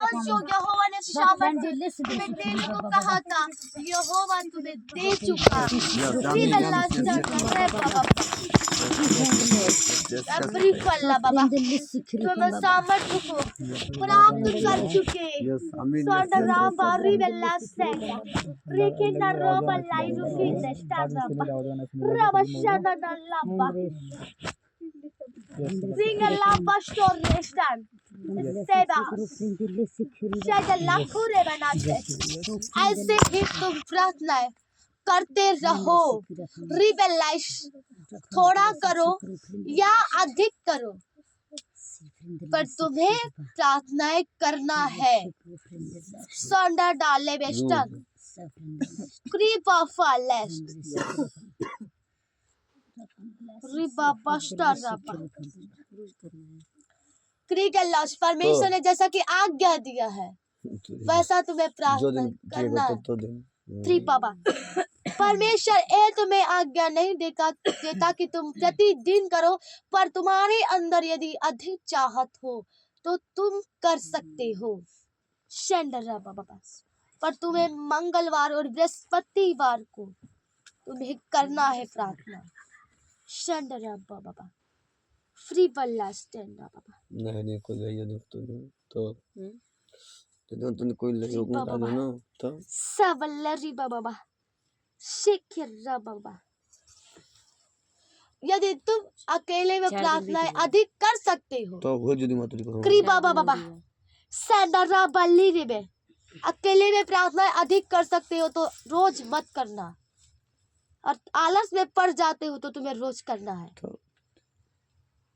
Because जो यहोवा ने सामर्थ तुम्हें देने को कहा था, यहोवा तुम्हें दे चुका। तुम्हें सामर्थ को प्राप्त कर चुके। ऐसे ही तुम प्रार्थनाएं करते रहो। रिबेलाइज थोड़ा करो या अधिक करो, पर तुम्हें प्रार्थनाएं करना है। सौंडा डाले बेस्टन क्रीप ऑफ लेस्ट रिबा बस्टर रबा क्रीगलास। परमेश्वर ने जैसा कि आज्ञा दिया है वैसा तुम्हें प्रार्थना करना है। थ्री पापा परमेश्वर तुम्हें आज्ञा नहीं देता कि तुम प्रतिदिन करो, पर तुम्हारे अंदर यदि अधिक चाहत हो तो तुम कर सकते हो। पर तुम्हें मंगलवार और बृहस्पतिवार को तुम्हें करना है प्रार्थना। बाबा फ्री बल्ला स्टैंड बाबा नहीं कोई नहीं तो कोई ले बता दो ना तो सबल्लरी बाबा शिखर बाबा। यदि तुम अकेले में प्रार्थनाएं अधिक कर सकते हो तो वो यदि मत करो क्रीबा बाबा सैंडरा बल्ली रे बे अकेले में प्रार्थनाएं अधिक कर सकते हो तो रोज मत करना, और आलस में पड़ जाते हो तो तुम्हें रोज करना है।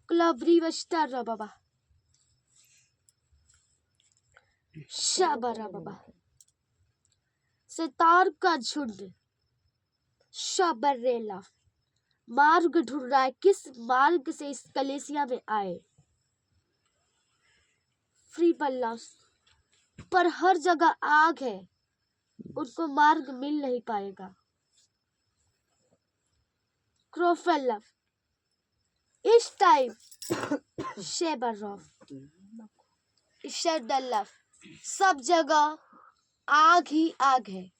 क्लबरी वस्टर बाबा शाबरा बाबा सितार का झुंड शबरेला मार्ग ढूंढ रहा है, किस मार्ग से इस कलेसिया में आए। फ्री बल्ला पर हर जगह आग है, उनको मार्ग मिल नहीं पाएगा। क्रोफेलफ इस टाइम शेबरॉफ शेडलफ सब जगह आग ही आग है,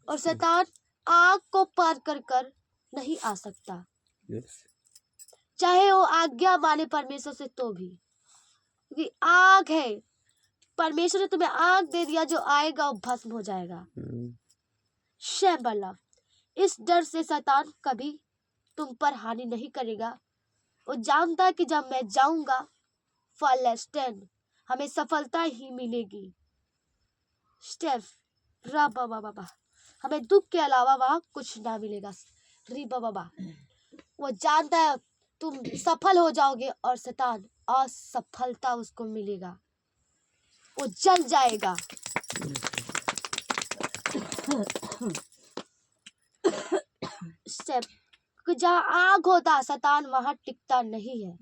और शैतान आग को पार कर नहीं आ सकता। चाहे वो आज्ञा माने परमेश्वर से तो भी, क्योंकि आग है। परमेश्वर ने तुम्हें आग दे दिया, जो आएगा वो भस्म हो जाएगा। शेबलफ इस डर से शैतान कभी तुम पर हानि नहीं करेगा। वो जानता है कि जब मैं जाऊंगा फालेस्टेन हमें सफलता ही मिलेगी। स्टेफ राबा बाबा हमें दुख के अलावा वहां कुछ ना मिलेगा। रिबा बाबा वो जानता है तुम सफल हो जाओगे, और शैतान असफलता उसको मिलेगा, वो जल जाएगा। स्टेप जहाँ आग होता शैतान वहां टिकता नहीं है,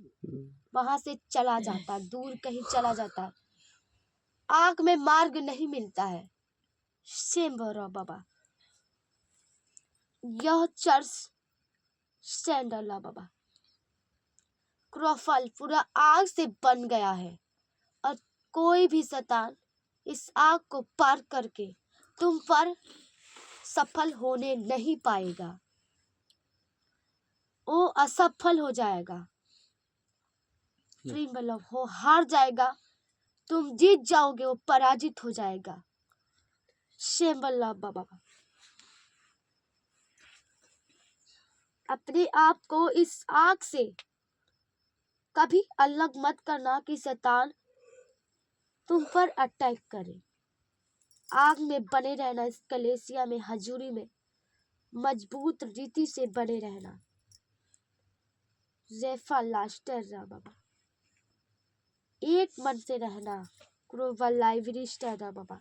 वहां से चला जाता, दूर कहीं चला जाता। आग में मार्ग नहीं मिलता है। शेम्बरा बाबा यह चर्च स्टैंडला बाबा क्रोफल पूरा आग से बन गया है, और कोई भी शैतान इस आग को पार करके तुम पर सफल होने नहीं पाएगा। वो असफल हो जाएगा। वो हार जाएगा, तुम जीत जाओगे, वो पराजित हो जाएगा। शेम्बल्ला बाबा अपने आप को इस आग से कभी अलग मत करना कि शैतान तुम पर अटैक करे। आग में बने रहना, इस कलेसिया में हजूरी में मजबूत रीति से बने रहना। जेफा लास्टर बाबा एक मन से रहना। क्रोवलाइवरी स्टर बाबा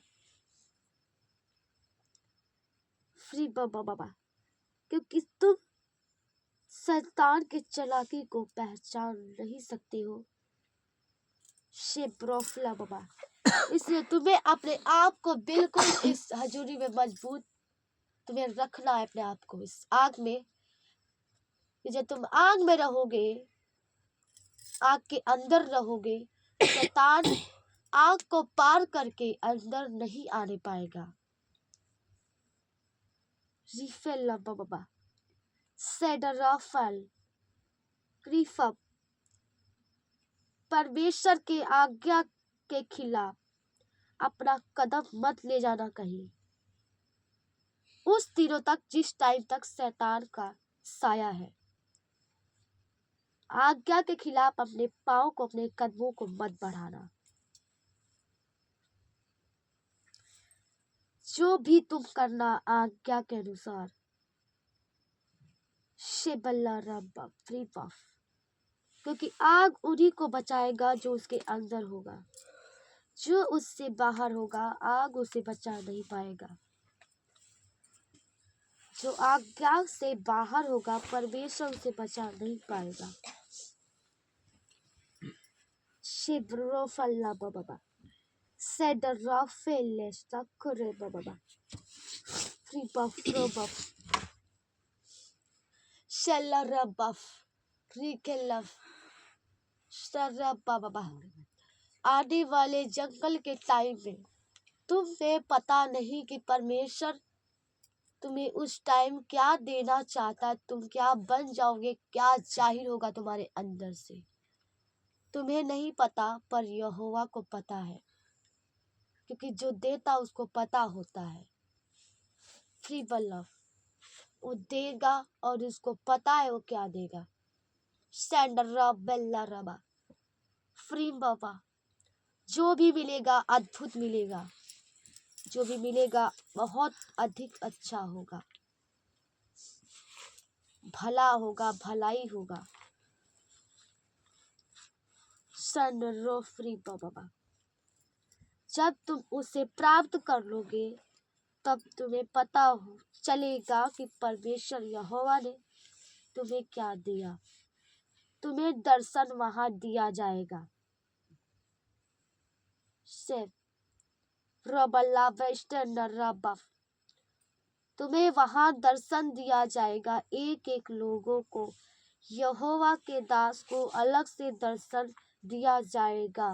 फ्री बाबा क्योंकि तुम शैतान के चालाकी को पहचान नहीं सकते हो। शेब्रोफला बाबा इसलिए तुम्हें अपने आप को बिल्कुल इस हजूरी में मजबूत तुम्हें रखना है। अपने आप को इस आग में, जब तुम आग में रहोगे, आग के अंदर रहोगे, शैतान आग को पार करके अंदर नहीं आने पाएगा। रिफेल बाबा सेड राफेल क्रीफअप परमेश्वर के आज्ञा के खिलाफ अपना कदम मत ले जाना कहीं। उस दिनों तक जिस टाइम तक शैतान का साया है, आज्ञा के खिलाफ अपने पाँव को, अपने कदमों को मत बढ़ाना। जो भी तुम करना आज्ञा के अनुसार, शेबल्ला रब्बा फ्री पफ, क्योंकि आग उन्हीं को बचाएगा जो उसके अंदर होगा। जो उससे बाहर होगा आग उसे बचा नहीं पाएगा। जो आज्ञा से बाहर होगा परमेश्वर उसे बचा नहीं पाएगा। शिब्रोफल्ला बाबा सेडराफेलेस तकरे बाबा फ्री बफ प्रो बफ शेलरा बफ रिकेलफ शर्रा बाबा। आने वाले जंगल के टाइम में तुम्हें पता नहीं कि परमेश्वर तुम्हें उस टाइम क्या देना चाहता है, तुम क्या बन जाओगे, क्या जाहिर होगा तुम्हारे अंदर से, तुम्हें नहीं पता पर यहोवा को पता है, क्योंकि जो देता उसको पता होता है। फ्री बल्लभ वो देगा और उसको पता है वो क्या देगा। सैंडर बेल्ला रबा फ्री बाबा जो भी मिलेगा अद्भुत मिलेगा, जो भी मिलेगा बहुत अधिक अच्छा होगा, भला होगा, भलाई होगा। सन फ्री बाबा जब तुम उसे प्राप्त कर लोगे तब तुम्हें पता हो चलेगा कि परमेश्वर यहोवा ने तुम्हें क्या दिया। तुम्हें दर्शन वहां दिया जाएगा। रबल्ला वेस्टर्न रबा तुम्हें वहां दर्शन दिया जाएगा। एक एक लोगों को, यहोवा के दास को अलग से दर्शन दिया जाएगा।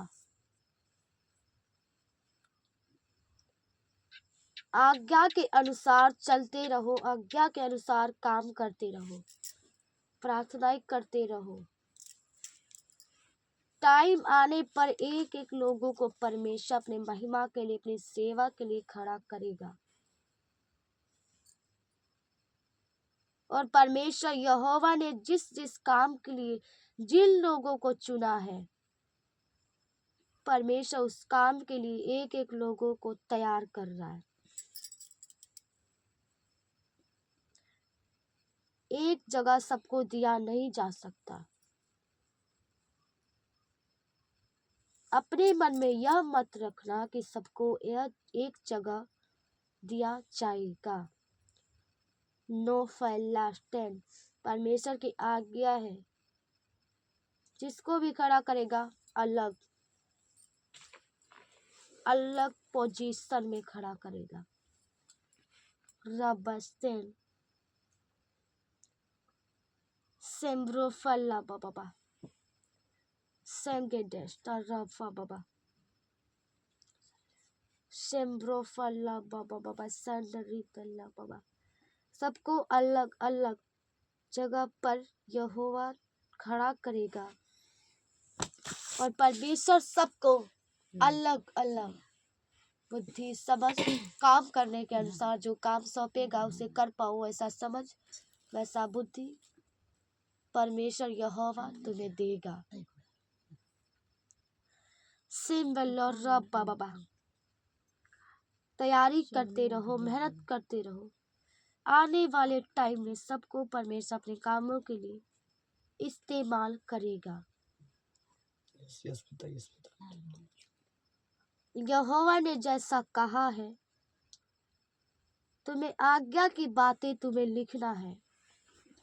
आज्ञा के अनुसार चलते रहो, आज्ञा के अनुसार काम करते रहो, प्रार्थनाएं करते रहो। टाइम आने पर एक एक लोगों को परमेश्वर अपने महिमा के लिए, अपनी सेवा के लिए खड़ा करेगा। और परमेश्वर यहोवा ने जिस जिस काम के लिए जिन लोगों को चुना है, परमेश्वर उस काम के लिए एक एक लोगों को तैयार कर रहा है। एक जगह सबको दिया नहीं जा सकता। अपने मन में यह मत रखना कि सबको यह एक जगह दिया जाएगा। नो फैलास्टेन परमेश्वर की आज्ञा है, जिसको भी खड़ा करेगा अलग अलग पोजीशन में खड़ा करेगा। रबस्टेन सेम्ब्रोफल्ला बाबा सेंगेडेस तरफा बाबा सेम्ब्रोफल्ला बाबा सैंडरीफल्ला बाबा सबको अलग अलग जगह पर यहोवा खड़ा करेगा। और परमेश्वर सबको अलग अलग बुद्धि समझ काम करने के अनुसार जो काम सौंपेगा उसे कर पाओ, ऐसा समझ वैसा बुद्धि परमेश्वर यहोवा तुम्हें देगा। बाबा तैयारी करते रहो, मेहनत करते रहो। आने वाले टाइम में सबको परमेश्वर अपने कामों के लिए इस्तेमाल करेगा। यहोवा ने जैसा कहा है, तुम्हें आज्ञा की बातें तुम्हें लिखना है।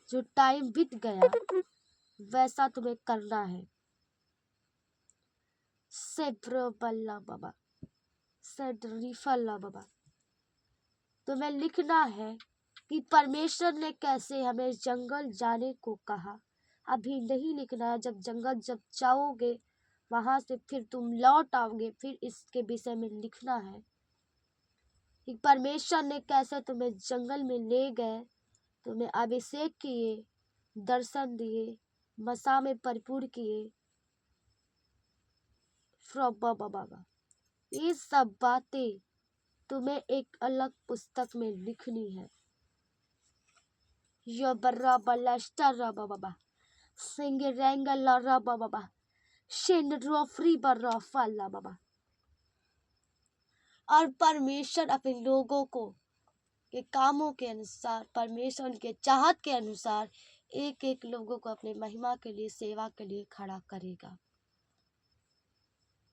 जो टाइम बीत गया वैसा तुम्हें करना है। सेब्रोबल्ला बाबा सेड्रीफल्ला बाबा तुम्हें लिखना है कि परमेश्वर ने कैसे हमें जंगल जाने को कहा। अभी नहीं लिखना है, जब जंगल जब जाओगे वहां से फिर तुम लौट आओगे, फिर इसके विषय में लिखना है कि परमेश्वर ने कैसे तुम्हें जंगल में ले गए, तुम्हें अभिषेक किए, दर्शन दिए, मसा में परिपूर्ण किए। बाबा ये सब बातें तुम्हें एक अलग पुस्तक में लिखनी है। यो बर्रा बल्लास्टा रबा बाबा सिंगे रेंगा लरा बाबा शेन रोफ्री बर्रा फल्ला बाबा। और परमेश्वर अपने लोगों को के कामों के अनुसार, परमेश्वर उनके चाहत के अनुसार एक एक लोगों को अपने महिमा के लिए, सेवा के लिए खड़ा करेगा।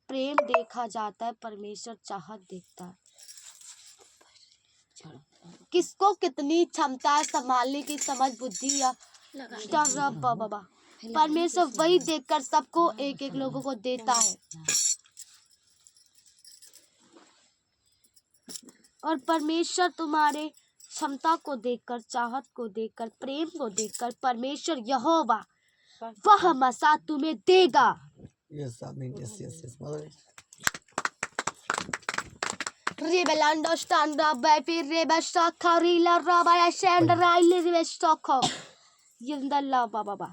प्रेम देखा जाता है, परमेश्वर चाहत देखता है। किसको कितनी क्षमता है संभालने की, समझ बुद्धि या बाबा, परमेश्वर वही देखकर सबको एक एक लोगों को देता है। और परमेश्वर तुम्हारे क्षमता को देखकर, चाहत को देखकर, प्रेम को देखकर परमेश्वर यहोवा वह मसा तुम्हें देगा। Yes, I mean, yes, mother. Rebelando standa baby rebesta karila rabaya shandra ilivestoko yindalla baba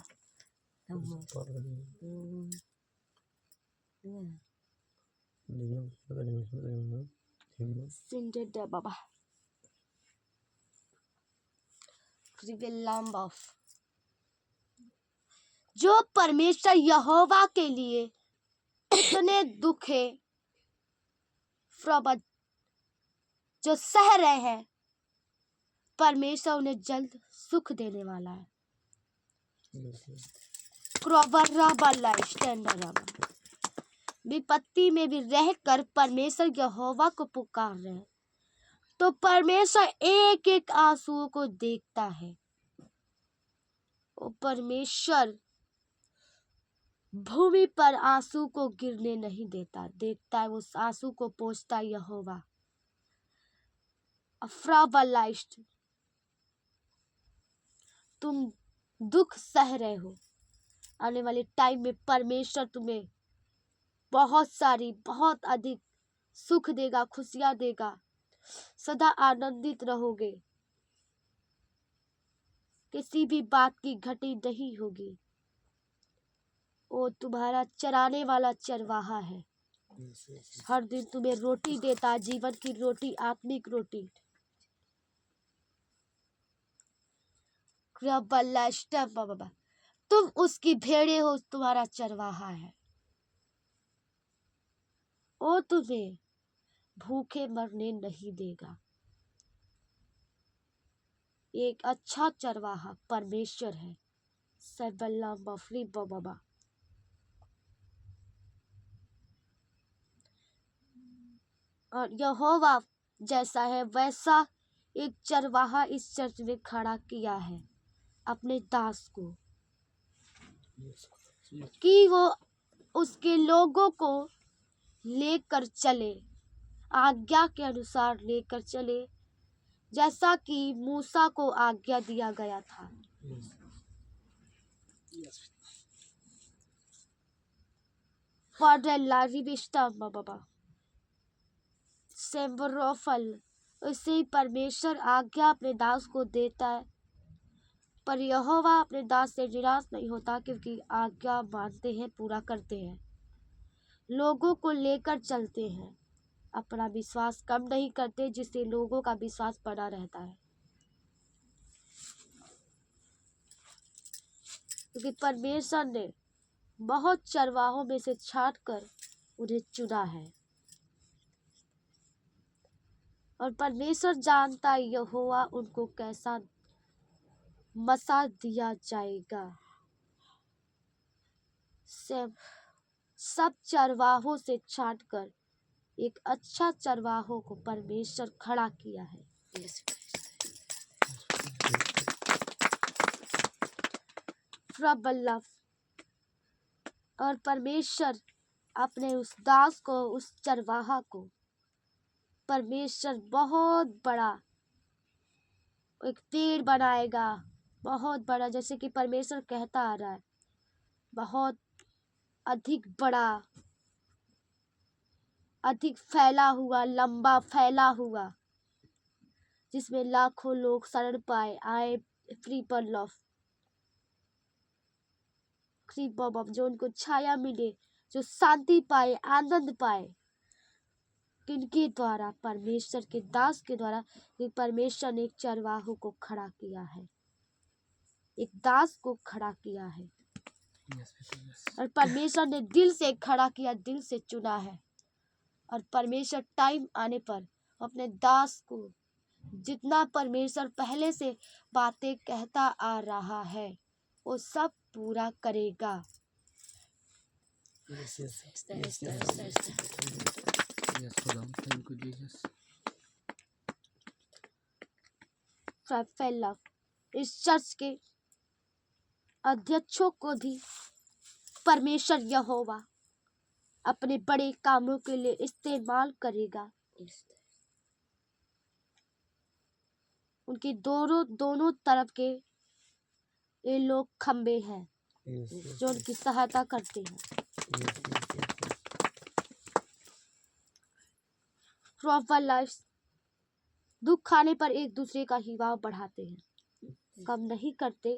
sindeda baba rebelambaf। जो परमेश्वर यहोवा के लिए इतने दुखे जो सह रहे हैं, परमेश्वर उन्हें जल्द सुख देने वाला है। विपत्ति में भी रहकर परमेश्वर यहोवा को पुकार रहे हैं, तो परमेश्वर एक एक आंसुओं को देखता है। वो परमेश्वर भूमि पर आंसू को गिरने नहीं देता, देखता है, उस आंसू को पोंछता है यहोवा। अफ्राबलाइस्ट, तुम दुख सह रहे हो, आने वाले टाइम में परमेश्वर तुम्हें बहुत अधिक सुख देगा, खुशियां देगा, सदा आनंदित रहोगे, किसी भी बात की घटी नहीं होगी। वो तुम्हारा चराने वाला चरवाहा है, हर दिन तुम्हें रोटी देता है, जीवन की रोटी, आत्मिक रोटी। तुम उसकी भेड़े हो, तुम्हारा चरवाहा है। वो तुम्हें भूखे मरने नहीं देगा। एक अच्छा चरवाहा परमेश्वर है। सबल्ला मफरी बाबा। और यहोवा जैसा है वैसा एक चरवाहा इस चर्च में खड़ा किया है अपने दास को, कि वो उसके लोगों को लेकर चले, आज्ञा के अनुसार लेकर चले, जैसा कि मूसा को आज्ञा दिया गया था। उसे ही परमेश्वर आज्ञा अपने दास को देता है, पर यहोवा अपने दास से निराश नहीं होता, क्योंकि आज्ञा मानते हैं, पूरा करते हैं, लोगों को लेकर चलते हैं, अपना विश्वास कम नहीं करते, जिससे लोगों का विश्वास बना रहता है। क्योंकि परमेश्वर ने बहुत चरवाहों में से छांटकर उन्हें चुना है, और परमेश्वर जानता है यहोवा उनको कैसा मसा दिया जाएगा। सब चरवाहों से छांटकर एक अच्छा चरवाहों को परमेश्वर खड़ा किया है। और परमेश्वर अपने उस दास को, उस चरवाहा को, परमेश्वर बहुत बड़ा एक पेड़ बनाएगा, बहुत बड़ा, जैसे कि परमेश्वर कहता आ रहा है, बहुत अधिक बड़ा, अधिक फैला हुआ, लंबा फैला हुआ, जिसमें लाखों लोग शरण पाए, आए फ्री पर लव, फ्री बम, जो उनको छाया मिले, जो शांति पाए, आनंद पाए, किनके द्वारा? परमेश्वर के दास के द्वारा। कि परमेश्वर ने एक चरवाहों को खड़ा किया है, एक दास को खड़ा किया है, और परमेश्वर ने दिल से खड़ा किया, दिल से चुना है। और परमेश्वर टाइम आने पर अपने दास को, जितना परमेश्वर पहले से बातें कहता आ रहा है, वो सब पूरा करेगा। Yes, yes. ऐसा, Yes, ऐसा, yes, ऐसा, yes. ऐसा। Yes, Lord. Thank you, Jesus. फैला इस चर्च के अध्यक्षों को भी परमेश्वर यहोवा अपने बड़े कामों के लिए इस्तेमाल करेगा। उनके दोनों तरफ के ये लोग खंबे हैं Yes, yes, जो उनकी सहायता करते हैं। yes, yes, yes, yes. Proper life दुख आने पर एक दूसरे का हिवाव बढ़ाते हैं, कम नहीं करते।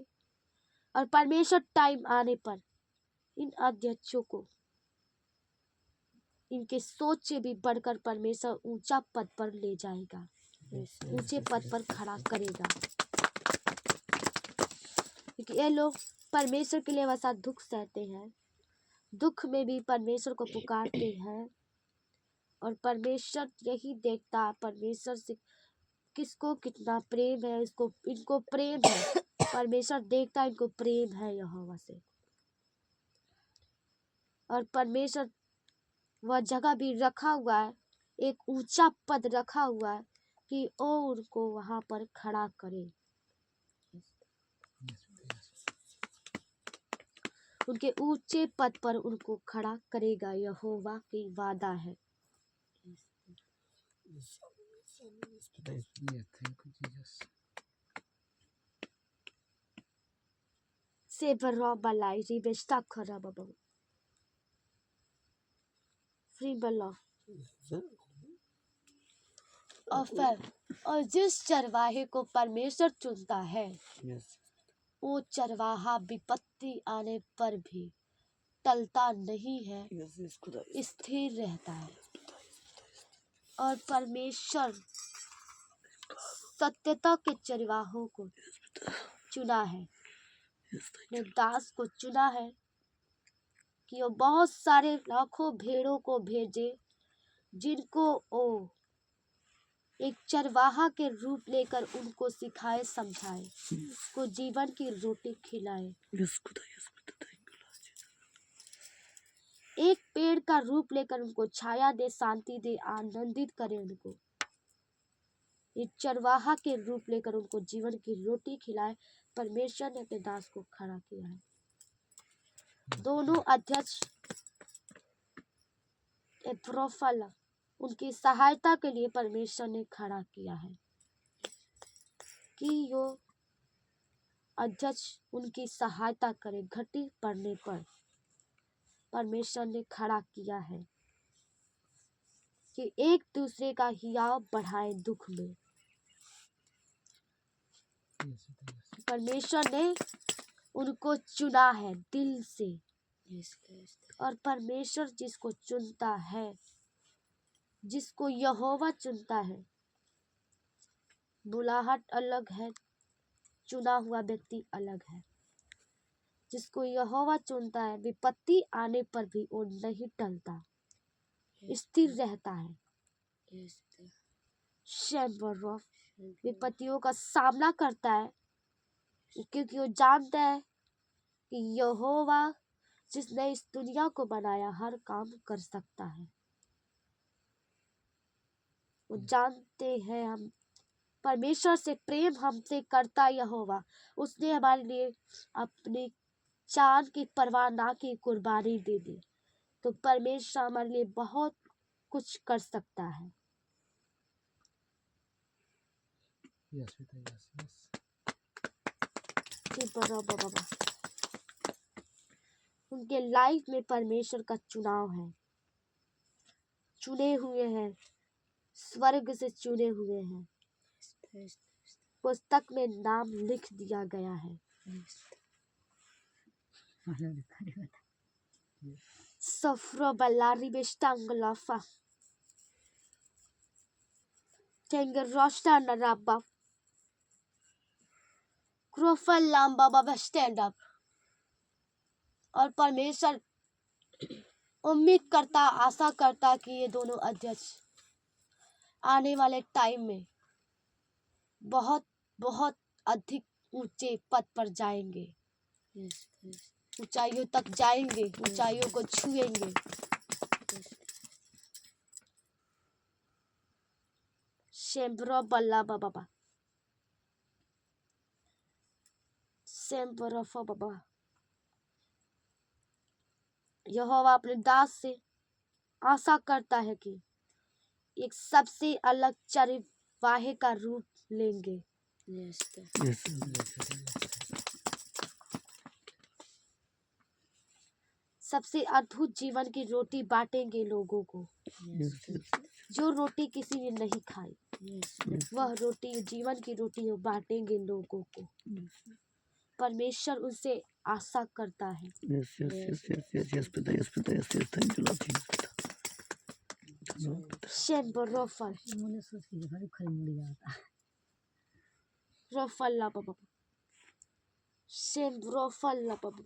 और परमेश्वर टाइम आने पर इन अध्यक्षों को इनके सोच से भी बढ़कर परमेश्वर ऊंचा पद पर ले जाएगा, ऊंचे पद पर खड़ा करेगा। क्योंकि ये लोग परमेश्वर के लिए वैसा दुख सहते हैं, दुख में भी परमेश्वर को पुकारते हैं, और परमेश्वर यही देखता है परमेश्वर से किसको कितना प्रेम है। इनको प्रेम है, परमेश्वर देखता है इनको प्रेम है यहोवा से। और परमेश्वर वह जगह भी रखा हुआ है, एक ऊंचा पद रखा हुआ है कि वो उनको वहां पर खड़ा करे। उनके ऊंचे पद पर उनको खड़ा करेगा, यहोवा की वादा है। Yeah, thank you, Jesus. Sebera balai ribesta karababa. Free bala। और जिस चरवाहे को परमेश्वर चुनता है, Yes. वो चरवाहा विपत्ति आने पर भी टलता नहीं है, Yes, yes, खुदा, yes. स्थिर रहता है। और परमेश्वर सत्यता के चरवाहों को चुना है, अपने दास को चुना है कि वो बहुत सारे लाखों भेड़ों को भेजे, जिनको वो एक चरवाहा के रूप लेकर उनको सिखाए, समझाए, को जीवन की रोटी खिलाए। Yes, खुदा, yes, खुदा, thank you, Lord Jesus. एक पेड़ का रूप लेकर उनको छाया दे, शांति दे, आनंदित करे उनको। एक चरवाहा के रूप लेकर उनको जीवन की रोटी खिलाए। परमेश्वर ने अपने दास को खड़ा किया है। दोनों अध्यक्ष प्रोफल उनकी सहायता के लिए परमेश्वर ने खड़ा किया है कि यो अध्यक्ष उनकी सहायता करे। घटी पड़ने पर परमेश्वर ने खड़ा किया है कि एक दूसरे का हियाव बढ़ाए दुख में। Yes, yes. परमेश्वर ने उनको चुना है दिल से। और परमेश्वर जिसको चुनता है, जिसको यहोवा चुनता है, बुलाहट अलग है, चुना हुआ व्यक्ति अलग है। जिसको यहोवा चुनता है, विपत्ति आने पर भी वो नहीं टलता, स्थिर रहता है। विपत्तियों का सामना करता है, क्योंकि वो जानता है कि यहोवा जिसने इस दुनिया को बनाया हर काम कर सकता है। वो जानते हैं हम परमेश्वर से प्रेम हमसे करता यहोवा, उसने हमारे लिए अपनी जान की परवाह ना की कुर्बानी दे दी। तो परमेश्वर हमारे लिए बहुत कुछ कर सकता है। Yes, yes, yes. कि बाबा उनके लाइफ में परमेश्वर का चुनाव है, चुने हुए हैं, स्वर्ग से चुने हुए हैं, पुस्तक में नाम लिख दिया गया है। Sofro ballari bestanglafa. Tenger rosta na rabba. Krofal lamba baba stand up. और परमेश्वर उम्मीद करता, आशा करता कि ये दोनों अध्यक्ष आने वाले टाइम में बहुत बहुत अधिक ऊंचे पद पर जाएंगे, ऊंचाइयों तक जाएंगे, ऊंचाइयों को छुएंगे। शेम्ब्रो बल्ला बाबा, शेम्ब्रो फो बाबा। यहोवा अपने दास से आशा करता है कि एक सबसे अलग चरवाहे का रूप लेंगे। सबसे अद्भुत जीवन की रोटी बांटेंगे लोगों को, जो रोटी किसी ने नहीं खाई, वह रोटी जीवन की रोटी बांटेंगे लोगों को। परमेश्वर उनसे आशा करता है। शेम्बरोफल रोफल ला बाबा, शेम्बरोफल ला बाबा,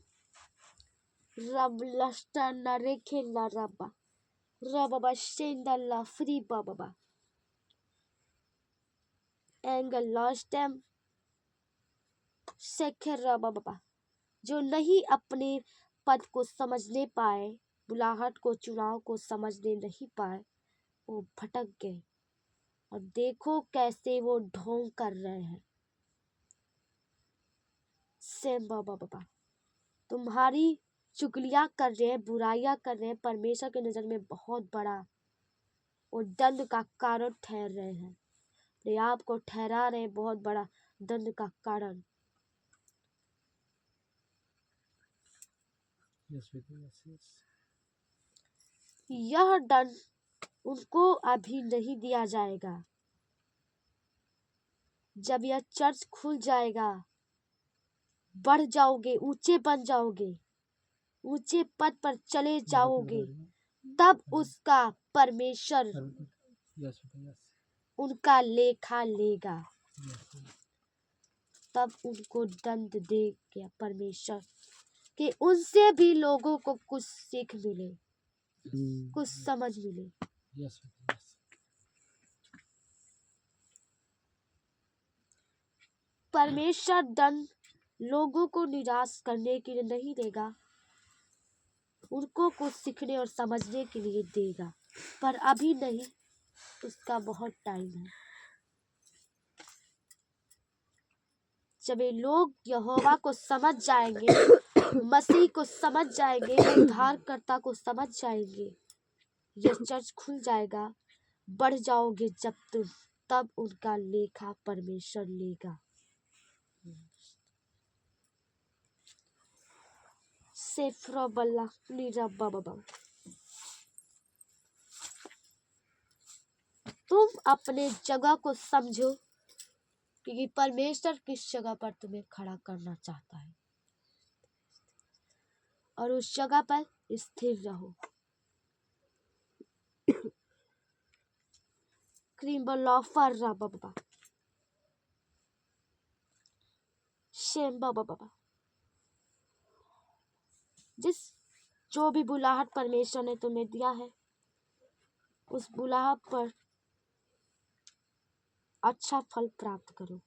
रब लस्टर ना रेखे ला रबा, रबाबा शेंदा ला फ्री बाबा, एंगल लॉस्टम शेखर बाबा। जो नहीं अपने पद को समझने पाए, बुलाहट को, चुनाव को समझने नहीं पाए, वो भटक गए। और देखो कैसे वो ढोंग कर रहे हैं। सेम बाबा, तुम्हारी चुगलियां कर रहे हैं, बुराइयां कर रहे हैं, परमेश्वर की नजर में बहुत बड़ा वो दंड का कारण ठहर रहे हैं, अपने आप को ठहरा रहे हैं बहुत बड़ा दंड का कारण। यह दंड उनको अभी नहीं दिया जाएगा। जब यह चर्च खुल जाएगा, बढ़ जाओगे, ऊंचे बन जाओगे, ऊंचे पद पर चले जाओगे, तब उसका परमेश्वर उनका लेखा लेगा। तब उनको दंड देगा परमेश्वर कि उनसे भी लोगों को कुछ सीख मिले, कुछ समझ मिले। परमेश्वर दंड लोगों को निराश करने के लिए नहीं देगा, उनको कुछ सीखने और समझने के लिए देगा, पर अभी नहीं, उसका बहुत टाइम है। जब ये लोग यहोवा को समझ जाएंगे, मसीह को समझ जाएंगे, उद्धारकर्ता को समझ जाएंगे, यह चर्च खुल जाएगा, बढ़ जाओगे जब तुम, तब उनका लेखा परमेश्वर लेगा। सेफ्रो बल्ला नीरा बाबा, तुम अपने जगह को समझो कि परमेश्वर किस जगह पर तुम्हें खड़ा करना चाहता है, और उस जगह पर स्थिर रहो। क्रीम बलॉफर बाबा, शेम बाबा, जो भी बुलाहट परमेश्वर ने तुम्हें दिया है, उस बुलाहट पर अच्छा फल प्राप्त करो,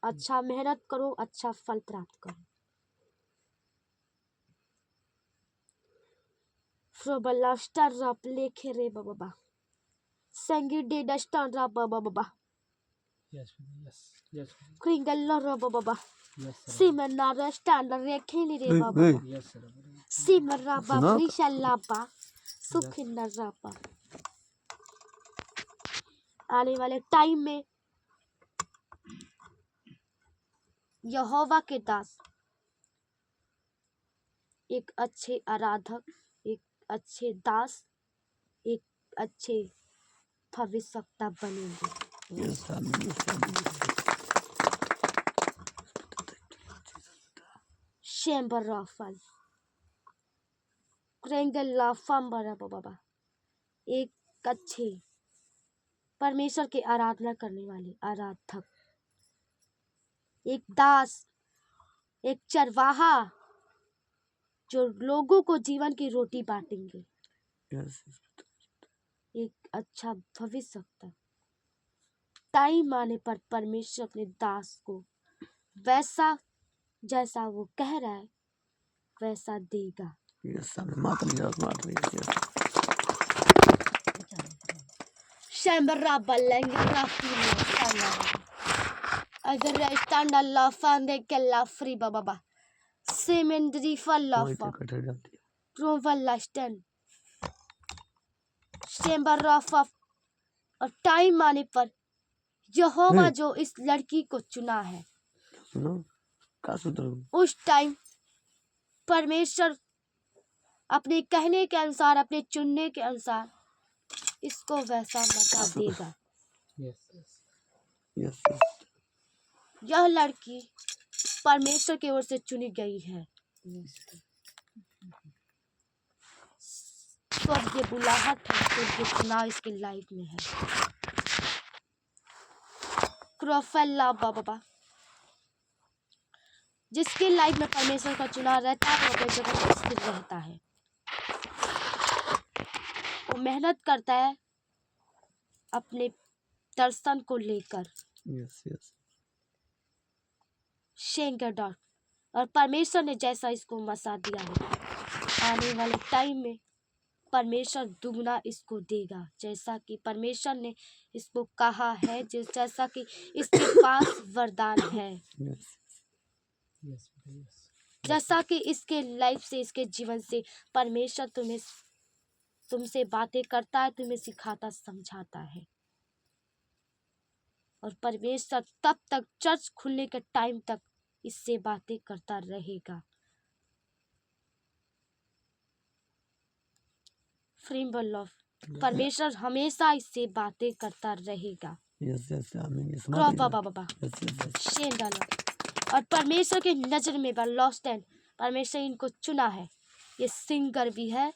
अच्छा मेहनत करो, अच्छा फल प्राप्त करो। फ्रोबलास्टर रप लेखे रे बाबा, संगी डे डस्टर रप बाबा, क्रिंगल रो बाबा, सीमन ना स्टैंड रेखे रे बाबा, सीमन रबा विशाल लापा, सुखिन रपा। आने वाले टाइम में यहोवा के दास एक अच्छे आराधक, एक अच्छे दास, एक अच्छे भविष्यवक्ता बनेंगे। Yes, Amen. Yes, Amen. शेम्बर राफल क्रेंगल लाफम बरा बाबा, एक अच्छे परमेश्वर की आराधना करने वाले आराधक, एक दास, एक चरवाहा जो लोगों को जीवन की रोटी बांटेंगे, Yes, yes. एक अच्छा भविष्यवक्ता। टाइम आने पर परमेश्वर अपने दास को वैसा जैसा वो कह रहा है वैसा देगा। Yes, Amen. Matri, yes, Matri, yes. Sembra ballenga rafino sala. Agar standa la fande che la friba baba. Semendri falla वही fa. तो कटहल डालती है। Prova la sten. Sembra fa और टाइम आने पर यहोवा जो इस लड़की को चुना है, सुनो का सूत्र उस टाइम परमेश्वर अपने कहने के अनुसार, अपने चुनने के अनुसार इसको वैसा मौका देगा। Yes, yes. यस यस यह लड़की परमेश्वर की ओर से चुनी गई है। स्वर्गीय बुलाहट है, स्वर्गीय चुनाव इसके लाइफ में है। क्रोफेला बाबा, जिसके लाइफ में परमेश्वर का चुनाव रहता है वो अपनी जगह पर स्थिर रहता है। वो मेहनत करता है अपने दर्शन को लेकर। यस यस शेंगर डॉट, और परमेश्वर ने जैसा इसको मसा दिया है, आने वाले टाइम में परमेश्वर दुगना इसको देगा। जैसा कि परमेश्वर ने इसको कहा है, जैसा कि इसके पास वरदान है, यस Yes, yes. जैसा कि इसके लाइफ से, इसके जीवन से परमेश्वर तुमसे बातें करता है, तुम्हें सिखाता समझाता है। और परमेश्वर तब तक चर्च खुलने के टाइम तक इससे बातें करता रहेगा। फ्रीबल ऑफ, परमेश्वर हमेशा इससे बातें करता रहेगा। यस यस आमीन यस क्रॉपा बाबा यस यस शेंडाला, और परमेश्वर के नजर में लॉस्ट एंड परमेश्वर इनको चुना है। ये सिंगर भी है,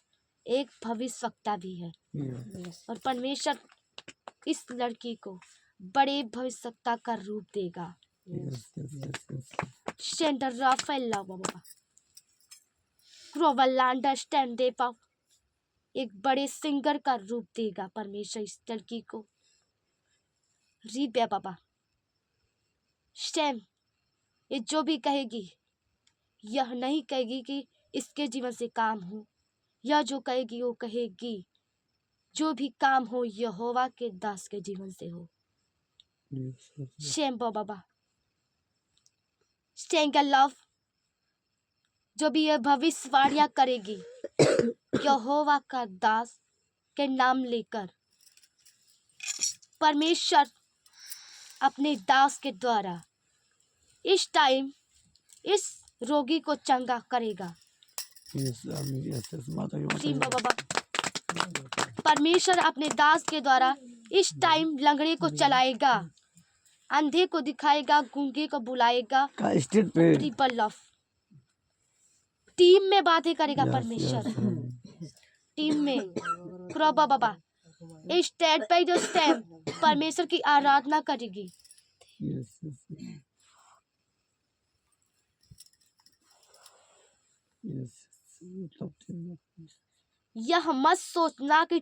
एक भविष्यवक्ता भी है, यस और परमेश्वर इस लड़की को बड़े भविष्यवक्ता का रूप देगा। यस यस शेंडर राफेल बाबा क्रोवलांडा स्टैंड दे पाओ, एक बड़े सिंगर का रूप देगा परमेश्वर इस लड़की को। रीबे बाबा स्टेम, ये जो भी कहेगी यह नहीं कहेगी कि इसके जीवन से काम हो, यह जो कहेगी वो कहेगी जो भी काम हो यहोवा के दास के जीवन से हो। शेम बाबा स्टेंग लव, जो भी यह भविष्यवाणियां करेगी यहोवा का दास के नाम लेकर परमेश्वर अपने दास के द्वारा इस टाइम इस रोगी को चंगा करेगा। यस आमीन यस यस माता जी बाबा, परमेश्वर अपने दास के द्वारा इस टाइम लंगड़े को चलाएगा, अंधे को दिखाएगा, गूंगे को बुलाएगा। का स्टेट पे ट्रिपल लव, टीम में बातें करेगा यस परमेश्वर, यस टीम में। क्रोबा बाबा इस स्टेट पे जो स्टेम परमेश्वर की आराधना करेगी। यस यस यस यह मत सोचना कि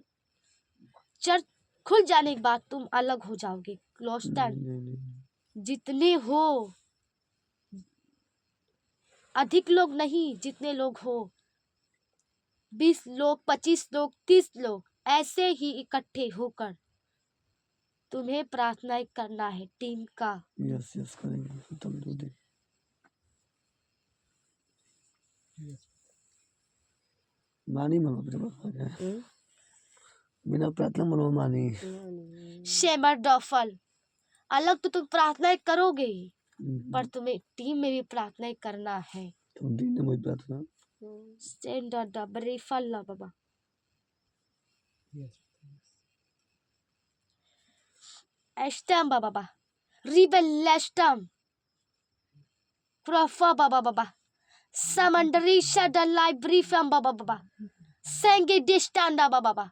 चर्च खुल जाने के बाद तुम अलग हो जाओगे। क्लोस्टन जितने हो, अधिक लोग नहीं, जितने लोग हो 20 लोग, 25 लोग, 30 लोग, ऐसे ही इकट्ठे होकर तुम्हें प्रार्थना करना है टीम का। यस यस करेंगे तुम दो दे Yes. मानी मनो बिना प्रार्थना मनो मानी शेमर डॉफल, अलग तो तुम प्रार्थनाएं करोगे ही, पर तुम्हें टीम में भी प्रार्थनाएं करना है। तुम दिन में मुझे प्रार्थना Stand da brefalla baba. Yes. Estem baba. Rebelestem. Profa baba. Samandari shada library from baba. Senge distanda baba.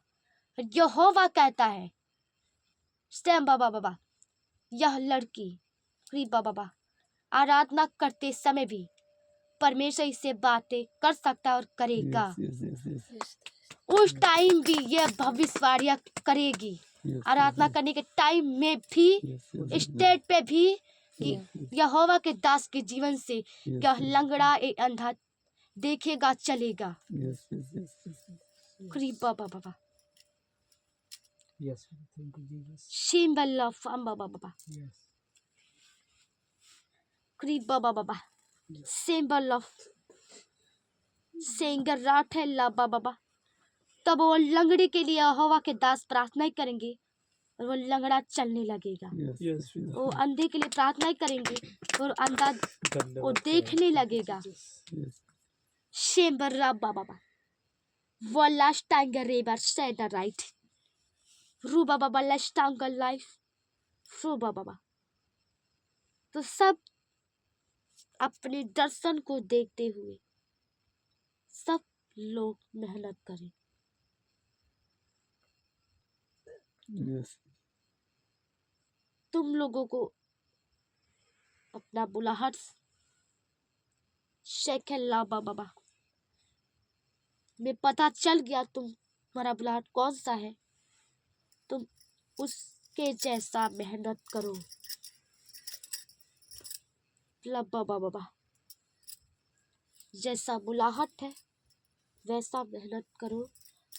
यहोवा कहता है स्टेम बाबा यह लड़की रीबा बाबा आराधना करते समय भी परमेश्वर इससे बातें कर सकता और करेगा उस टाइम भी यह भविष्यवाणियां करेगी आराधना करने के टाइम में भी स्टेट पे भी कि यहोवा के दास के जीवन से यह लंगड़ा एक अंधा देखेगा चलेगा रीबा बाबा Yes. Thank you, Jesus. शिम्बल्ला फम्बा बाबा Yes. रीबा बाबा सिंबल सिंगर राठे लाबा बाबा तब वो लंगड़े के लिए यहोवा के दास प्रार्थना करेंगे और वो लंगड़ा चलने लगेगा Yes. वो अंधे के लिए प्रार्थना करेंगे और अंधा वो देखने लगेगा शिम्बर राबा बाबा वो लास्ट टाइम रेबर सेड राइट रूबा बाबा लास्ट टाइम लाइफ रूबा बाबा तो सब अपने दर्शन को देखते हुए सब लोग मेहनत करें तुम लोगों को अपना बुलाहट शेखल्ला बाबा में पता चल गया तुम्हारा बुलाहट कौन सा है तुम उसके जैसा मेहनत करो लब्बा बाबा जैसा बुलाहट है वैसा मेहनत करो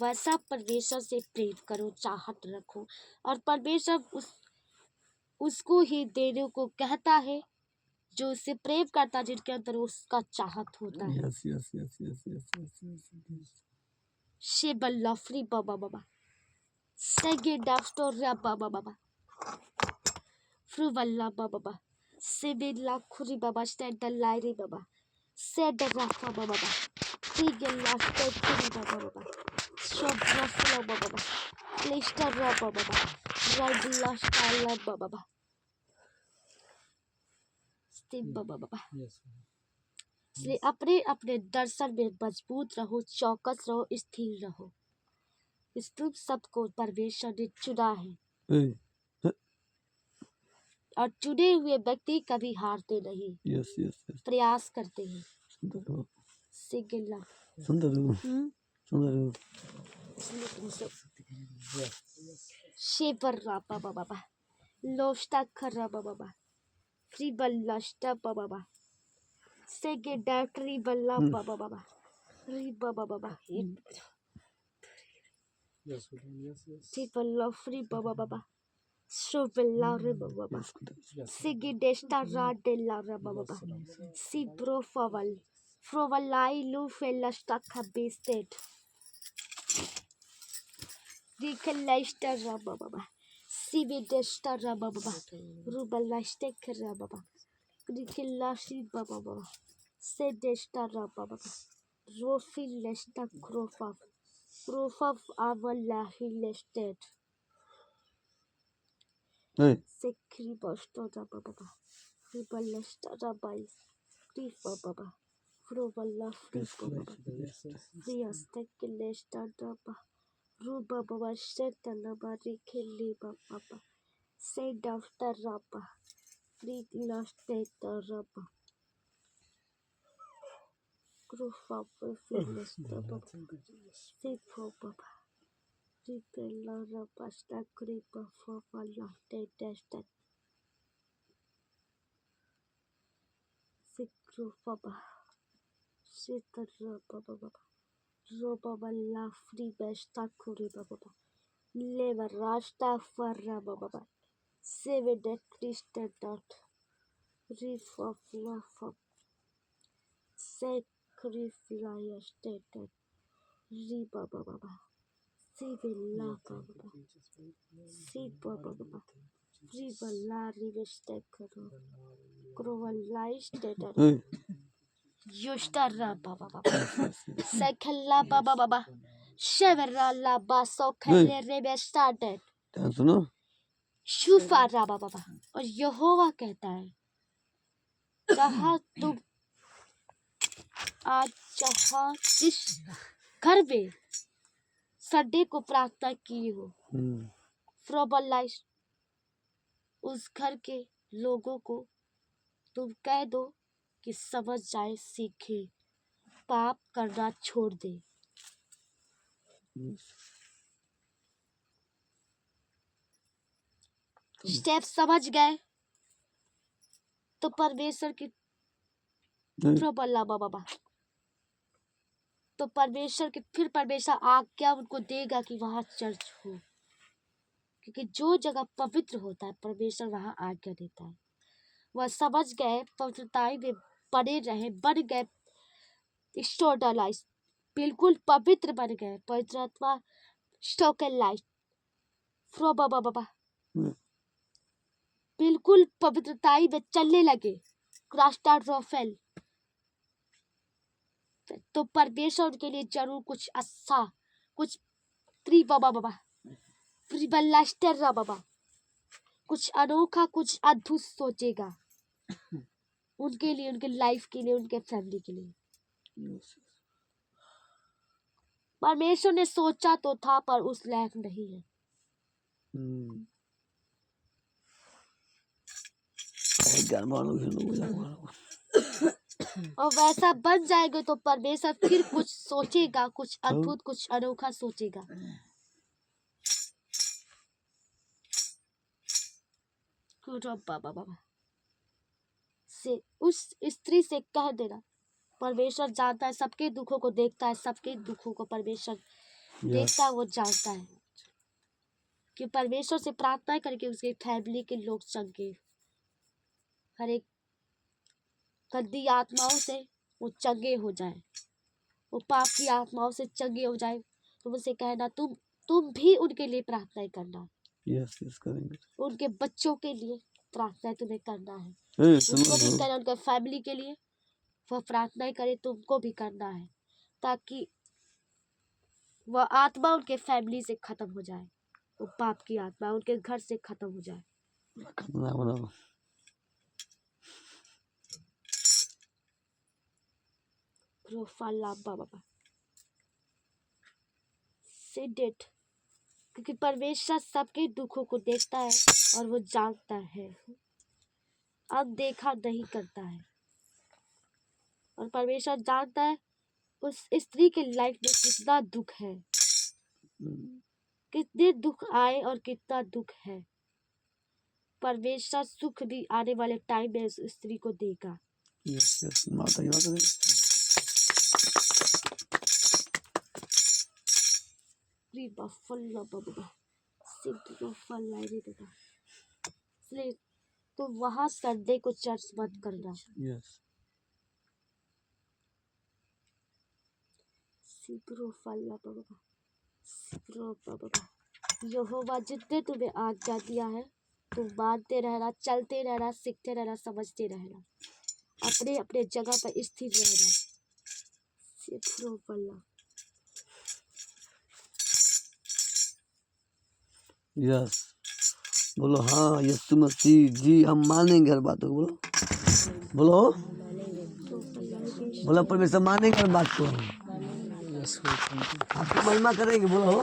वैसा परमेश्वर से प्रेम करो चाहत रखो और परमेश्वर उसको ही देने को कहता है जो उससे प्रेम करता जिनके अंदर उसका चाहत होता है शेबल्ला फ्री बाबा बाबा सेगे डास्टो रबा बाबा फ्रूवल्ला बाबा सेबेला खुरी बाबा स्टैंड लाइरी बाबा सेड रफा बाबा Tigella Stepkiri Baba Shobrafla Baba Lister Baba Radula Stala Baba Steve Baba Yes. इसलिए अपने अपने दर्शन में मजबूत रहो चौकस रहो स्थिर रहो इस तुम सबको परमेश्वर ने चुना है और चुने हुए व्यक्ति कभी हारते नहीं प्रयास करते हैं सिंगल शेपर रापा बाबा लोस्टा खर्रा बाबा फ्री बल्लास्टा बाबा सेगे डैटरी बल्ला बाबा री बाबा Yes. Tipala free baba Shovella baba Sigi desta ra della baba Si profaval Frovalai lu fella stacca bested Ricalaista rababa Sibi desta rababa Rubalasta rababa Ricalashi baba Sedesta rababa Rofi lesta crofa Proof of our lahi listed. Sekri basta baba. Ribalesta rabai. Rifa baba. Frobala frifa baba. Riastek lesta daba. Ruba baba sheta nabari kelli baba. Said after raba. Rilastek raba. Proof of lesta baba. Sifo baba. Ripella pasta creeper for latte tested. Sikru baba. Sitar baba. Roba la free besta kuri baba. Lever rasta for baba. Save the Christian dot. Reef of love. Sacrifice stated. Riba baba. Sivilla baba. Sipa baba. Ribala rivestekero. Krovallai stated. Yushtarra baba baba. Yes, yes, yes. Sekella baba baba. Sheverra la baso kelle rebe started. ध्यान सुनो शुफारा बाबा और यहोवा कहता है जहाँ तुम आज जहाँ जिस घर में संडे को प्रार्थना की हो फ्रोबलाइज उस घर के लोगों को तुम कह दो कि समझ जाए सीखे पाप करना छोड़ दे। स्टेप समझ गए तो परमेश्वर की प्रबला बाबा तो परमेश्वर की फिर परमेश्वर आज्ञा उनको देगा कि वहां चर्च हो, क्योंकि जो जगह पवित्र होता है परमेश्वर वहां आज्ञा देता है। वह समझ गए, पवित्रताई में बने रहे, बन गए स्टोरलाइज, बिल्कुल पवित्र बन गए, पवित्र आत्मा स्टोकलाइज फ्रो बाबा बाबा बिल्कुल पवित्रताई में चलने लगे। क्रास्टा रोफेल तो परमेश्वर उनके लिए जरूर कुछ अच्छा, कुछ प्री बाबा बाबा प्रिबलास्टर बाबा कुछ अनोखा, कुछ अद्भुत सोचेगा उनके लिए, उनके लाइफ के लिए, उनके फैमिली के लिए। परमेश्वर ने सोचा तो था पर उस लायक नहीं है। और वैसा बन जाएगा तो परमेश्वर फिर कुछ सोचेगा, कुछ अद्भुत, कुछ अनोखा सोचेगा। बाबा बाबा से उस स्त्री से कह देना, परमेश्वर जानता है, सबके दुखों को देखता है, सबके दुखों को परमेश्वर देखता है, वो जानता है कि परमेश्वर से प्रार्थना करके उसके फैमिली के लोग चंगे, हर एक गंदी आत्माओं से वो चंगे हो जाए, वो पाप की आत्माओं से चंगे हो जाए। तो मुझसे कहना तुम भी उनके लिए प्रार्थना करना। यस करेंगे। उनके बच्चों के लिए प्रार्थना तुम्हें करना है, उनको भी करना, उनके फैमिली के लिए वह प्रार्थना करे, तुमको भी करना है, ताकि वह आत्मा उनके फैमिली से खत्म हो जाए, वो पाप की आत्मा उनके घर से खत्म हो जाए। बाबा सिडेट, क्योंकि परमेश्वर सबके दुखों को देखता है और वो जानता है, अब देखा नहीं करता है। और परमेश्वर जानता है उस स्त्री के लाइफ में कितना दुख है, कितने दुख आए और कितना दुख है। परमेश्वर सुख भी आने वाले टाइम में उस स्त्री को देगा। यस माता की बात है। इसलिए तो वहां संडे को चर्च मत करना। यस यहोवा जितने तुम्हें आज्ञा दिया है तुम मानते रहना, चलते रहना, सीखते रहना, समझते रहना, अपने अपने जगह पर स्थिर रहना। यस बोलो हाँ यीशु मसीह जी हम मानेंगे हर बात को। बोलो बोलो परमेश्वर मानेंगे हर बात को, आपकी महिमा करेंगे। बोलो